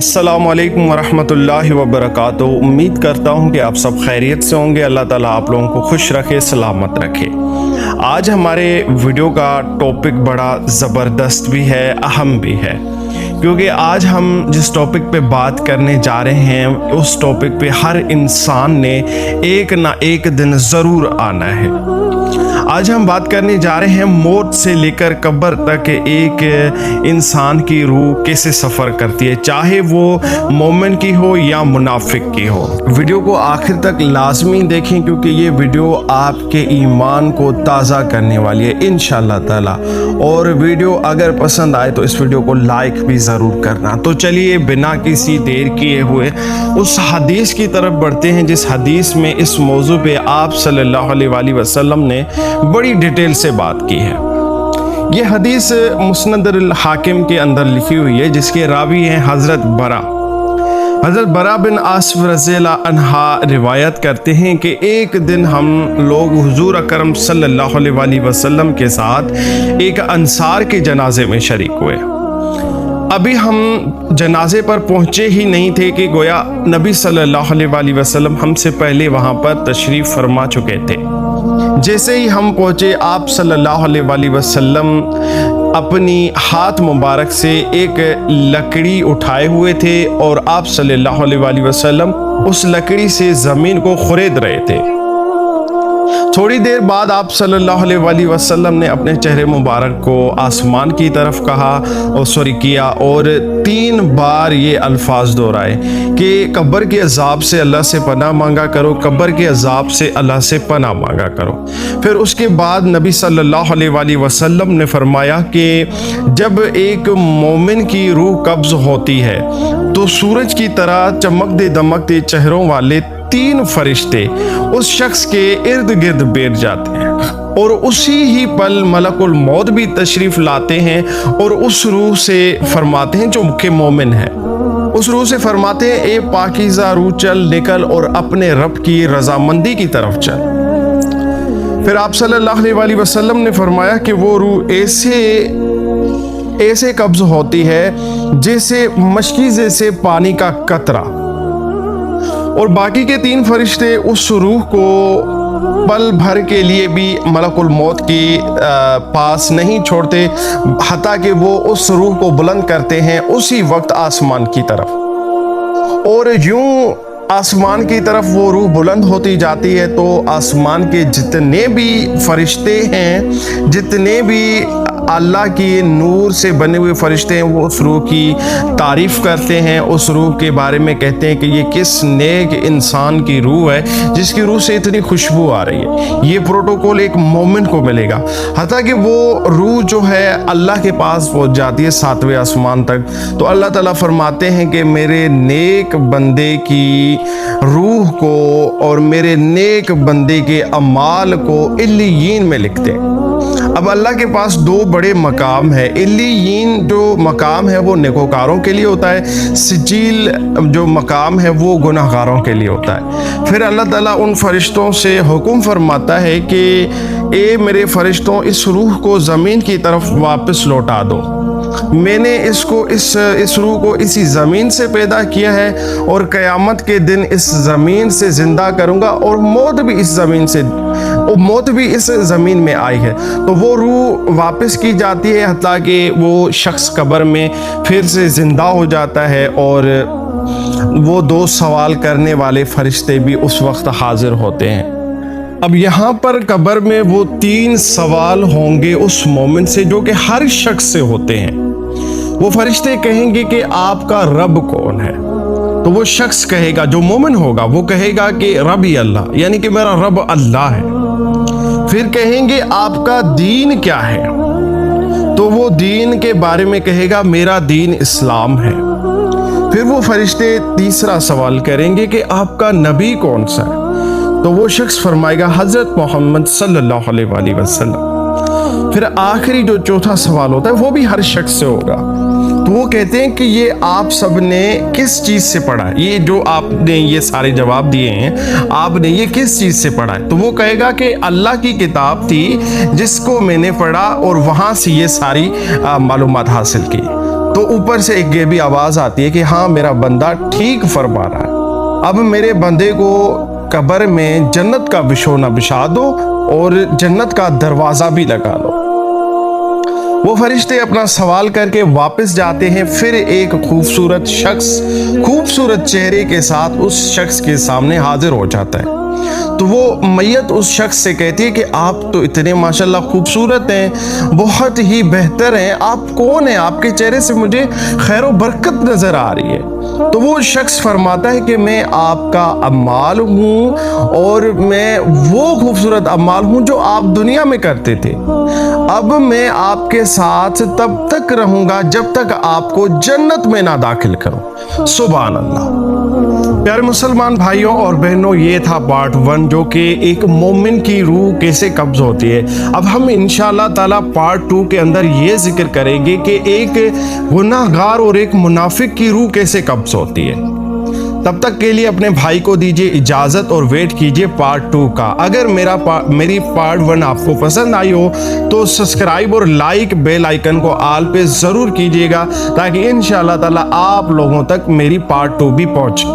अस्सलाम वालेकुम वरहमतुल्लाहि वबरकातुहू। उम्मीद करता हूँ कि आप सब खैरियत से होंगे। अल्लाह ताला आप लोगों को खुश रखे, सलामत रखे। आज हमारे वीडियो का टॉपिक बड़ा ज़बरदस्त भी है, अहम भी है, क्योंकि आज हम जिस टॉपिक पे बात करने जा रहे हैं उस टॉपिक पे हर इंसान ने एक ना एक दिन ज़रूर आना है। आज हम बात करने जा रहे हैं मौत से लेकर कब्र तक एक इंसान की रूह कैसे सफ़र करती है, चाहे वो मोमिन की हो या मुनाफिक की हो। वीडियो को आखिर तक लाजमी देखें, क्योंकि ये वीडियो आपके ईमान को ताज़ा करने वाली है इंशाअल्लाह ताला। और वीडियो अगर पसंद आए तो इस वीडियो को लाइक भी ज़रूर करना। तो चलिए बिना किसी देर किए हुए उस हदीस की तरफ बढ़ते हैं, जिस हदीस में इस मौजू पे आप सल्लल्लाहु अलैहि वसल्लम ने बड़ी डिटेल से बात की है। ये हदीस मुस्नद अल हाकिम के अंदर लिखी हुई है, जिसके रावी हैं हज़रत बरा बिन आसिफ रज़ियल्लाहु अन्हा रिवायत करते हैं कि एक दिन हम लोग हुजूर अकरम सल्लल्लाहु अलैहि वसल्लम के साथ एक अंसार के जनाजे में शरीक हुए। अभी हम जनाजे पर पहुँचे ही नहीं थे कि गोया नबी सल्लल्लाहु अलैहि वसल्लम हमसे पहले वहाँ पर तशरीफ़ फरमा चुके थे। जैसे ही हम पहुँचे, आप सल्लल्लाहु अलैहि वसल्लम अपनी हाथ मुबारक से एक लकड़ी उठाए हुए थे और आप सल्लल्लाहु अलैहि वसल्लम उस लकड़ी से ज़मीन को खुरेद रहे थे। थोड़ी देर बाद आप सल्लल्लाहु अलैहि वसल्लम ने अपने चेहरे मुबारक को आसमान की तरफ किया और 3 बार ये अल्फाज दोहराए कि कब्र के अजाब से अल्लाह से पनाह मांगा करो, कब्र के अजाब से अल्लाह से पनाह मांगा करो। फिर उसके बाद नबी सल्लल्लाहु अलैहि वसल्लम ने फरमाया कि जब एक मोमिन की रूह कब्ज़ होती है तो सूरज की तरह चमकते दमकते चेहरों वाले 3 फरिश्ते उस शख्स के इर्द गिर्द बैठ जाते हैं और उसी ही पल मलकुल मौत भी तशरीफ़ लाते हैं और उस रूह से फरमाते हैं, जो मुख्य मोमिन है, उस रूह से फरमाते हैं, ए पाकीज़ा रूह चल निकल और अपने रब की रजामंदी की तरफ चल। फिर आप सल्लल्लाहु अलैहि वसल्लम ने फरमाया कि वो रूह ऐसे कब्ज़ होती है जैसे मशकीज़े से पानी का कतरा, और बाकी के 3 फरिश्ते उस रूह को पल भर के लिए भी मलकुल मौत की पास नहीं छोड़ते, हत्ता कि वो उस रूह को बुलंद करते हैं उसी वक्त आसमान की तरफ। और यूं आसमान की तरफ वो रूह बुलंद होती जाती है तो आसमान के जितने भी फरिश्ते हैं, जितने भी अल्लाह की नूर से बने हुए फरिश्ते हैं, वो उस रूह की तारीफ़ करते हैं, उस रूह के बारे में कहते हैं कि ये किस नेक इंसान की रूह है जिसकी रूह से इतनी खुशबू आ रही है। ये प्रोटोकॉल एक मोमिन को मिलेगा, हत्ता कि वो रूह जो है अल्लाह के पास पहुंच जाती है 7वें आसमान तक। तो अल्लाह ताला फरमाते हैं कि मेरे नेक बंदे की रूह को और मेरे नेक बंदे के अमाल को इल्लियीन में लिखते हैं। अब अल्लाह के पास 2 बड़े मकाम है। इल्लियीन जो मकाम है वो नेकोकारों के लिए होता है, सिजील जो मकाम है वो गुनाहगारों के लिए होता है। फिर अल्लाह ताला उन फरिश्तों से हुक्म फरमाता है कि ए मेरे फरिश्तों, इस रूह को ज़मीन की तरफ वापस लौटा दो। मैंने इस रूह को इसी ज़मीन से पैदा किया है और क़यामत के दिन इस ज़मीन से ज़िंदा करूँगा, और मौत भी इस ज़मीन में आई है। तो वो रूह वापस की जाती है हत्ता कि वो शख्स कब्र में फिर से ज़िंदा हो जाता है, और वो 2 सवाल करने वाले फरिश्ते भी उस वक्त हाजिर होते हैं। अब यहाँ पर कब्र में वो 3 सवाल होंगे उस मोमिन से जो कि हर शख्स से होते हैं। वो फरिश्ते कहेंगे कि आपका रब कौन है? तो वो शख्स कहेगा, जो मोमिन होगा वो कहेगा कि रब ही अल्लाह, यानी कि मेरा रब अल्लाह है। फिर कहेंगे आपका दीन क्या है? तो वो दीन के बारे में कहेगा मेरा दीन इस्लाम है। फिर वो फरिश्ते तीसरा सवाल करेंगे कि आपका नबी कौन सा है? तो वो शख्स फरमाएगा हज़रत मोहम्मद सल्लल्लाहु अलैहि वसल्लम। फिर आखिरी जो चौथा सवाल होता है वो भी हर शख्स से होगा। तो वो कहते हैं कि ये आप सब ने किस चीज़ से पढ़ा है? ये जो आपने ये सारे जवाब दिए हैं, आपने ये किस चीज़ से पढ़ा है? तो वो कहेगा कि अल्लाह की किताब थी जिसको मैंने पढ़ा और वहाँ से ये सारी मालूमात हासिल की। تو اوپر سے ایک یہ بھی آواز آتی ہے کہ ہاں میرا بندہ ٹھیک فرما رہا ہے، اب میرے بندے کو قبر میں جنت کا بچھونا بچھا دو اور جنت کا دروازہ بھی لگا لو۔ وہ فرشتے اپنا سوال کر کے واپس جاتے ہیں، پھر ایک خوبصورت شخص خوبصورت چہرے کے ساتھ اس شخص کے سامنے حاضر ہو جاتا ہے۔ تو وہ میت اس شخص سے کہتی ہے کہ آپ تو اتنے ماشاءاللہ خوبصورت ہیں، بہت ہی بہتر ہیں، آپ کون ہیں؟ آپ کے چہرے سے مجھے خیر و برکت نظر آ رہی ہے۔ تو وہ شخص فرماتا ہے کہ میں آپ کا اعمال ہوں، اور میں وہ خوبصورت اعمال ہوں جو آپ دنیا میں کرتے تھے۔ اب میں آپ کے ساتھ تب تک رہوں گا جب تک آپ کو جنت میں نہ داخل کروں۔ سبحان اللہ۔ پیارے مسلمان بھائیوں اور بہنوں، یہ تھا پارٹ 1 جو کہ ایک مومن کی روح کیسے قبض ہوتی ہے۔ اب ہم انشاءاللہ تعالی پارٹ 2 کے اندر یہ ذکر کریں گے کہ ایک گناہ گار اور ایک منافق کی روح کیسے قبض ہوتی ہے۔ تب تک کے لیے اپنے بھائی کو دیجیے اجازت اور ویٹ کیجیے پارٹ 2 کا۔ اگر میری پارٹ 1 آپ کو پسند آئی ہو تو سبسکرائب اور لائک بیل آئیکن کو آل پہ ضرور کیجیے گا، تاکہ انشاءاللہ تعالی آپ لوگوں تک میری پارٹ 2 بھی پہنچے۔